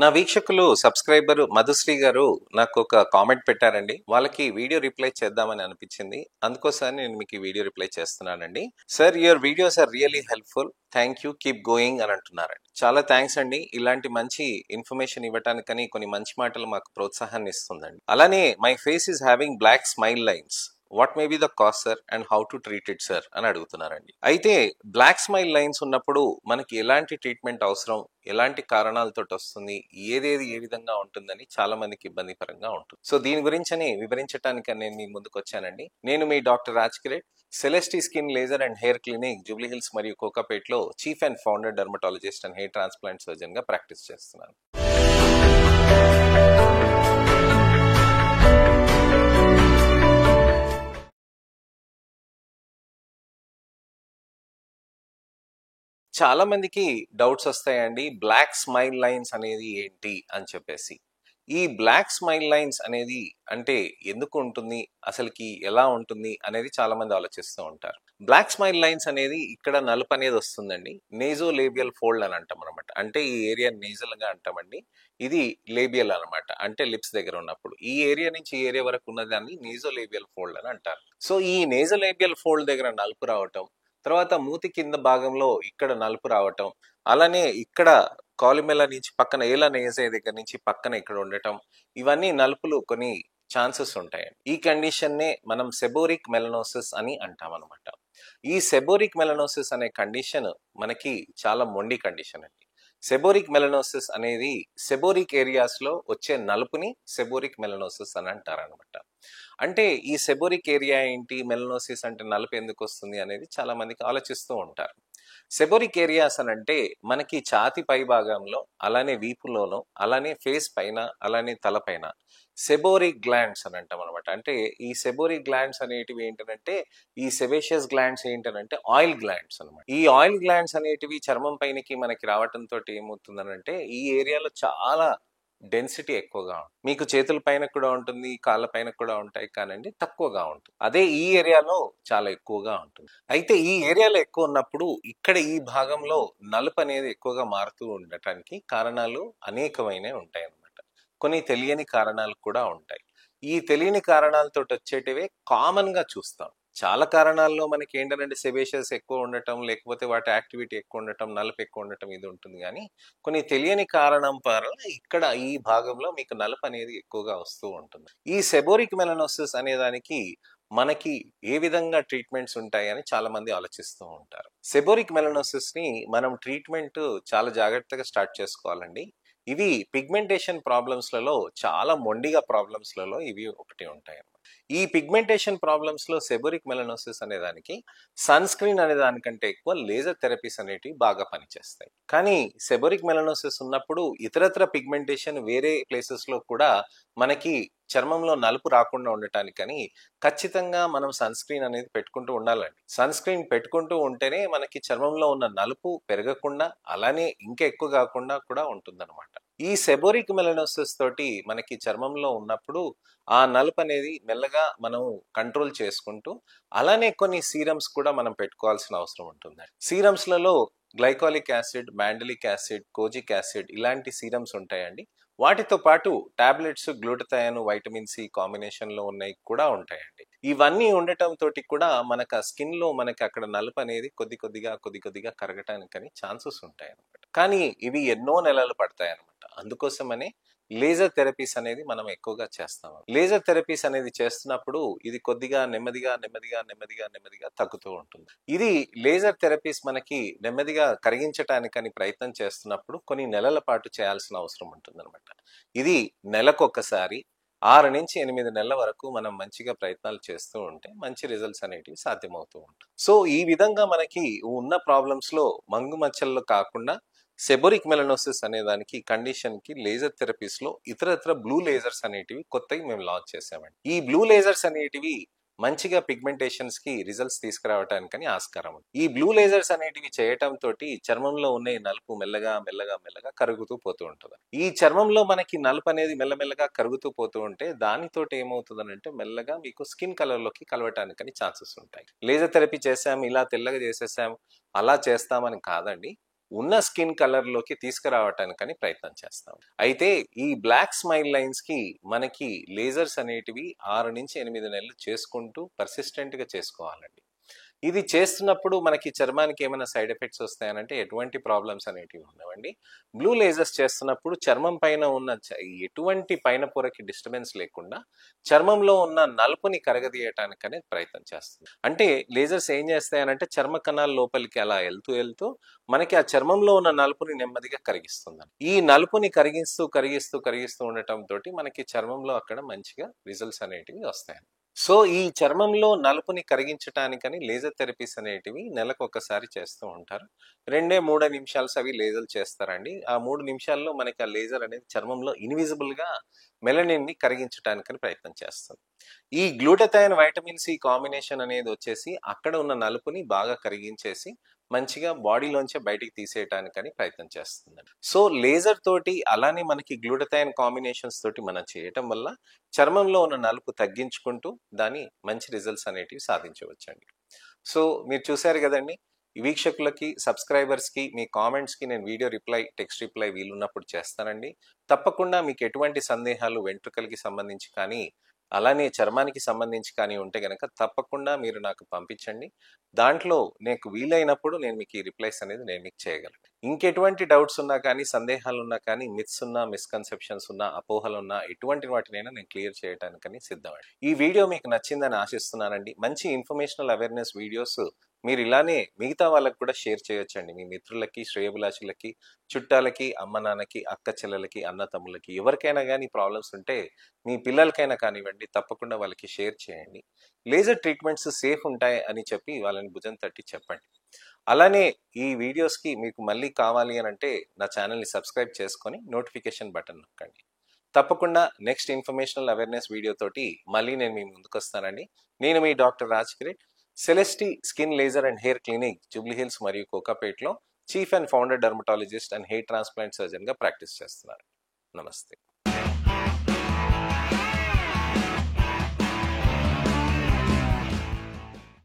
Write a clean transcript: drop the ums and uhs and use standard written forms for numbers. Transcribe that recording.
నా వీక్షకులు సబ్స్క్రైబర్ మధుశ్రీ గారు నాకు ఒక కామెంట్ పెట్టారండి. వాళ్ళకి వీడియో రిప్లై చేద్దామని అనిపించింది. అందుకోసం నేను మీకు ఈ వీడియో రిప్లై చేస్తున్నానండి. Sir, your videos are really helpful. Thank you, keep going అని అంటున్నారండి. చాలా థ్యాంక్స్ అండి. ఇలాంటి మంచి ఇన్ఫర్మేషన్ ఇవ్వటానికని కొన్ని మంచి మాటలు మాకు ప్రోత్సాహాన్ని ఇస్తుందండి. అలానే my face is having black smile lines. What may be the cause sir and how to treat it sir అని అడుగుతున్నారండి. అయితే బ్లాక్ స్మైల్ లైన్స్ ఉన్నప్పుడు మనకి ఎలాంటి ట్రీట్మెంట్ అవసరం, ఎలాంటి కారణాలతో వస్తుంది, ఏదేది ఏ విధంగా ఉంటుందని చాలా మందికి ఇబ్బందికరంగా ఉంటుంది. సో దీని గురించి వివరించడానికి నేను మీ ముందుకు వచ్చానండి. నేను మీ doctor Raj Kireet, Celestee skin laser and hair clinic, Jubilee Hills మరియు కోకాపేట్లో chief and founder dermatologist and hair transplant surgeon గా ప్రాక్టీస్ చేస్తున్నాను. చాలా మందికి డౌట్స్ వస్తాయండి, బ్లాక్ స్మైల్ లైన్స్ అనేది ఏంటి అని చెప్పేసి. ఈ బ్లాక్ స్మైల్ లైన్స్ అనేది అంటే ఎందుకు ఉంటుంది, అసలుకి ఎలా ఉంటుంది అనేది చాలా మంది ఆలోచిస్తూ ఉంటారు. బ్లాక్ స్మైల్ లైన్స్ అనేది ఇక్కడ నలుపు అనేది వస్తుందండి. నేజో లేబియల్ ఫోల్డ్ అని అంటాం అనమాట. అంటే ఈ ఏరియా నేజల్ గా అంటామండి. ఇది లేబియల్ అనమాట, అంటే లిప్స్ దగ్గర ఉన్నప్పుడు ఈ ఏరియా నుంచి ఈ ఏరియా వరకు ఉన్నదాన్ని నేజో లేబియల్ ఫోల్డ్ అని అంటారు. సో ఈ నేజో లేబియల్ ఫోల్డ్ దగ్గర నలుపు రావటం, తర్వాత మూతి కింద భాగంలో ఇక్కడ నలుపు రావటం, అలానే ఇక్కడ కాలిమెల్ల నుంచి పక్కన ఏల నేసే దగ్గర నుంచి పక్కన ఇక్కడ ఉండటం, ఇవన్నీ నలుపులు కొన్ని ఛాన్సెస్ ఉంటాయండి. ఈ కండిషన్ నే మనం సెబోరిక్ మెలనోసిస్ అని అంటాం అనమాట. ఈ సెబోరిక్ మెలనోసిస్ అనే కండిషన్ మనకి చాలా మొండి కండిషన్ అండి. సెబోరిక్ మెలనోసిస్ అనేది సెబోరిక్ ఏరియాస్ లో వచ్చే నలుపుని సెబోరిక్ మెలనోసిస్ అని అంటారనమాట. అంటే ఈ సెబోరిక్ ఏరియా ఏంటి, మెలనోసిస్ అంటే నలుపు ఎందుకు వస్తుంది అనేది చాలా మందికి ఆలోచిస్తూ ఉంటారు. సెబోరిక్ ఏరియాస్ అని అంటే మనకి ఛాతి పై భాగంలో, అలానే వీపులోనో, అలానే ఫేస్ పైన, అలానే తలపైన సెబోరిక్ గ్లాండ్స్ అని అంటాం అనమాట. అంటే ఈ సెబోరిక్ గ్లాండ్స్ అనేటివి ఏంటంటే, ఈ సెబేషియస్ గ్లాండ్స్ ఏంటంటే ఆయిల్ గ్లాండ్స్ అనమాట. ఈ ఆయిల్ గ్లాండ్స్ అనేటివి చర్మం పైనకి మనకి రావటంతో ఏమవుతుందనంటే ఈ ఏరియాలో చాలా డెన్సిటీ ఎక్కువగా ఉంటుంది. మీకు చేతుల పైన కూడా ఉంటుంది, కాళ్ళ పైన కూడా ఉంటాయి, కానండి తక్కువగా ఉంటుంది. అదే ఈ ఏరియాలో చాలా ఎక్కువగా ఉంటుంది. అయితే ఈ ఏరియాలో ఎక్కువ ఉన్నప్పుడు ఇక్కడ ఈ భాగంలో నలుపు అనేది ఎక్కువగా మారుతూ ఉండటానికి కారణాలు అనేకమైనవి ఉంటాయి అన్నమాట. కొన్ని తెలియని కారణాలు కూడా ఉంటాయి. ఈ తెలియని కారణాలతో వచ్చేటివే కామన్ గా చూస్తాం. చాలా కారణాల్లో మనకి ఏంటంటే సెబేషియస్ ఎక్కువ ఉండటం, లేకపోతే వాటి యాక్టివిటీ ఎక్కువ ఉండటం, నలుపు ఎక్కువ ఉండటం ఇది ఉంటుంది. కానీ కొన్ని తెలియని కారణం వల్ల ఇక్కడ ఈ భాగంలో మీకు నలుపు అనేది ఎక్కువగా వస్తూ ఉంటుంది. ఈ సెబోరిక్ మెలనోసిస్ అనే దానికి మనకి ఏ విధంగా ట్రీట్మెంట్స్ ఉంటాయని చాలా మంది ఆలోచిస్తూ ఉంటారు. సెబోరిక్ మెలనోసిస్ ని మనం ట్రీట్మెంట్ చాలా జాగ్రత్తగా స్టార్ట్ చేసుకోవాలండి. ఇవి పిగ్మెంటేషన్ ప్రాబ్లమ్స్ లలో చాలా మొండిగా ప్రాబ్లమ్స్ లలో ఇవి ఒకటి ఉంటాయి. ఈ పిగ్మెంటేషన్ ప్రాబ్లమ్స్ లో సెబోరిక్ మెలనోసిస్ అనే దానికి సన్ స్క్రీన్ అనే దానికంటే ఎక్కువ లేజర్ థెరపీస్ అనేటివి బాగా పనిచేస్తాయి. కానీ సెబోరిక్ మెలనోసిస్ ఉన్నప్పుడు ఇతరత్ర పిగ్మెంటేషన్ వేరే ప్లేసెస్ లో కూడా మనకి చర్మంలో నలుపు రాకుండా ఉండటానికని ఖచ్చితంగా మనం సన్ స్క్రీన్ అనేది పెట్టుకుంటూ ఉండాలండి. సన్ స్క్రీన్ పెట్టుకుంటూ ఉంటేనే మనకి చర్మంలో ఉన్న నలుపు పెరగకుండా, అలానే ఇంకా ఎక్కువ కాకుండా కూడా ఉంటుందన్నమాట. ఈ సెబోరిక్ మెలనోసిస్ తోటి మనకి చర్మంలో ఉన్నప్పుడు ఆ నలుపు అనేది మెల్లగా మనం కంట్రోల్ చేసుకుంటూ, అలానే కొన్ని సీరమ్స్ కూడా మనం పెట్టుకోవాల్సిన అవసరం ఉంటుంది. సీరమ్స్ లలో glycolic acid, mandelic acid, kojic acid ఇలాంటి సీరమ్స్ ఉంటాయండి. వాటితో పాటు tablets, glutathione, vitamin C combination లో ఉన్నాయి కూడా ఉంటాయండి. ఇవన్నీ ఉండటం తోటి కూడా మనకు ఆ స్కిన్ లో మనకి అక్కడ నలుపు అనేది కొద్ది కొద్దిగా కరగటానికని ఛాన్సెస్ ఉంటాయి అనమాట. కానీ ఇవి ఎన్నో నెలలు పడతాయి అనమాట. అందుకోసమనే లేజర్ థెరపీస్ అనేది మనం ఎక్కువగా చేస్తాం. లేజర్ థెరపీస్ అనేది చేస్తున్నప్పుడు ఇది కొద్దిగా నెమ్మదిగా తగ్గుతూ ఉంటుంది. ఇది లేజర్ థెరపీస్ మనకి నెమ్మదిగా కరిగించటానికని ప్రయత్నం చేస్తున్నప్పుడు కొన్ని నెలల పాటు చేయాల్సిన అవసరం ఉంటుంది అనమాట. ఇది నెలకొకసారి 6 నుంచి 8 నెలల వరకు మనం మంచిగా ప్రయత్నాలు చేస్తూ ఉంటే మంచి రిజల్ట్స్ అనేటివి సాధ్యమవుతూ ఉంటాయి. సో ఈ విధంగా మనకి ఉన్న ప్రాబ్లమ్స్ లో మంగు మచ్చల్లో కాకుండా సెబోరిక్ మెలనోసిస్ అనే దానికి కండిషన్ కి లేజర్ థెరపీస్ లో ఇతరత్ర బ్లూ లేజర్స్ అనేటివి కొత్తవి మేము లాంచ్ చేసామండి. ఈ బ్లూ లేజర్స్ అనేటివి మంచిగా పిగ్మెంటేషన్స్ కి రిజల్ట్స్ తీసుకురావటానికని ఆస్కారం ఉంది. ఈ బ్లూ లేజర్స్ అనేటివి చేయటం తోటి చర్మంలో ఉన్న ఈ నలుపు మెల్లగా కరుగుతూ పోతూ ఉంటుంది. ఈ చర్మంలో మనకి నలుపు అనేది మెల్లమెల్లగా కరుగుతూ పోతూ ఉంటే దానితోటి ఏమవుతుందంటే మెల్లగా మీకు స్కిన్ కలర్ లోకి కలవటానికని ఛాన్సెస్ ఉంటాయి. లేజర్ థెరపీ చేసాం, ఇలా తెల్లగా చేసేసాం, అలా చేస్తామని కాదండి. ఉన్న స్కిన్ కలర్లోకి తీసుకురావటానికని ప్రయత్నం చేస్తాం. అయితే ఈ బ్లాక్ స్మైల్ లైన్స్కి మనకి లేజర్స్ అనేటివి 6 నుంచి 8 నెలలు చేసుకుంటూ పర్సిస్టెంట్గా చేసుకోవాలండి. ఇది చేస్తున్నప్పుడు మనకి చర్మానికి ఏమైనా సైడ్ ఎఫెక్ట్స్ వస్తాయనంటే ఎటువంటి ప్రాబ్లమ్స్ అనేటివి ఉండవండి. బ్లూ లేజర్స్ చేస్తున్నప్పుడు చర్మం పైన ఉన్న ఎటువంటి పైన పొరకి డిస్టర్బెన్స్ లేకుండా చర్మంలో ఉన్న నలుపుని కరగదీయటానికనే ప్రయత్నం చేస్తుంది. అంటే లేజర్స్ ఏం చేస్తాయనంటే చర్మ కణాల లోపలికి అలా వెళ్తూ మనకి ఆ చర్మంలో ఉన్న నలుపుని నెమ్మదిగా కరిగిస్తుంది. ఈ నలుపుని కరిగిస్తూ ఉండటం తోటి మనకి చర్మంలో అక్కడ మంచిగా రిజల్ట్స్ అనేటివి వస్తాయి. సో ఈ చర్మంలో నలుపుని కరిగించటానికని లేజర్ థెరపీస్ అనేటివి నెలకు ఒకసారి చేస్తూ ఉంటారు. 2-3 నిమిషాలు అవి లేజర్ చేస్తారండి. ఆ 3 నిమిషాల్లో మనకి ఆ లేజర్ అనేది చర్మంలో ఇన్విజిబుల్గా మెలనిన్ ని కరిగించటానికని ప్రయత్నం చేస్తుంది. ఈ గ్లూటథైన్ వైటమిన్ సి కాంబినేషన్ అనేది వచ్చేసి అక్కడ ఉన్న నలుపుని బాగా కరిగించేసి మంచిగా బాడీలోంచే బయటికి తీసేయటానికని ప్రయత్నం చేస్తుంది. సో లేజర్ తోటి అలానే మనకి గ్లూటథైన్ కాంబినేషన్స్ తోటి మనం చేయటం వల్ల చర్మంలో ఉన్న నలుపు తగ్గించుకుంటూ దాని మంచి రిజల్ట్స్ అనేటివి సాధించవచ్చండి. సో మీరు చూశారు కదండి, వీక్షకులకి సబ్స్క్రైబర్స్కి మీ కామెంట్స్కి నేను వీడియో రిప్లై టెక్స్ట్ రిప్లై వీలున్నప్పుడు చేస్తానండి. తప్పకుండా మీకు ఎటువంటి సందేహాలు వెంట్రుకలకి సంబంధించి కానీ అలానే చర్మానికి సంబంధించి కానీ ఉంటే కనుక తప్పకుండా మీరు నాకు పంపించండి. దాంట్లో నాకు వీలైనప్పుడు నేను మీకు ఈ రిప్లైస్ అనేది నేను మీకు చేయగలను. ఇంకెటువంటి డౌట్స్ ఉన్నా కానీ సందేహాలు ఉన్నా కానీ మిత్స్ ఉన్నా మిస్కన్సెప్షన్స్ ఉన్నా అపోహలు ఉన్నా ఎటువంటి వాటినైనా నేను క్లియర్ చేయడానికని సిద్ధమండి. ఈ వీడియో మీకు నచ్చిందని ఆశిస్తున్నానండి. మంచి ఇన్ఫర్మేషనల్ అవేర్నెస్ వీడియోస్ మీరు ఇలానే మిగతా వాళ్ళకి కూడా షేర్ చేయొచ్చండి. మీ మిత్రులకి, శ్రేయోభిలాషులకి, చుట్టాలకి, అమ్మ నాన్నకి, అక్క చెల్లెలకి, అన్న తమ్ములకి ఎవరికైనా కానీ ప్రాబ్లమ్స్ ఉంటే మీ పిల్లలకైనా కానివ్వండి తప్పకుండా వాళ్ళకి షేర్ చేయండి. లేజర్ ట్రీట్మెంట్స్ సేఫ్ ఉంటాయి అని చెప్పి వాళ్ళని భుజం తట్టి చెప్పండి. అలానే ఈ వీడియోస్కి మీకు మళ్ళీ కావాలి అని అంటే నా ఛానల్ని సబ్స్క్రైబ్ చేసుకొని నోటిఫికేషన్ బటన్ నొక్కండి. తప్పకుండా నెక్స్ట్ ఇన్ఫర్మేషనల్ అవేర్నెస్ వీడియో తోటి మళ్ళీ నేను మీ ముందుకు వస్తానండి. నేను మీ doctor Raj Kireet, Celestee skin laser and hair clinic, Jubilee Hills మరియు కోకాపేట్లో chief and founder dermatologist and hair transplant సర్జన్గా ప్రాక్టీస్ చేస్తున్నారు. నమస్తే.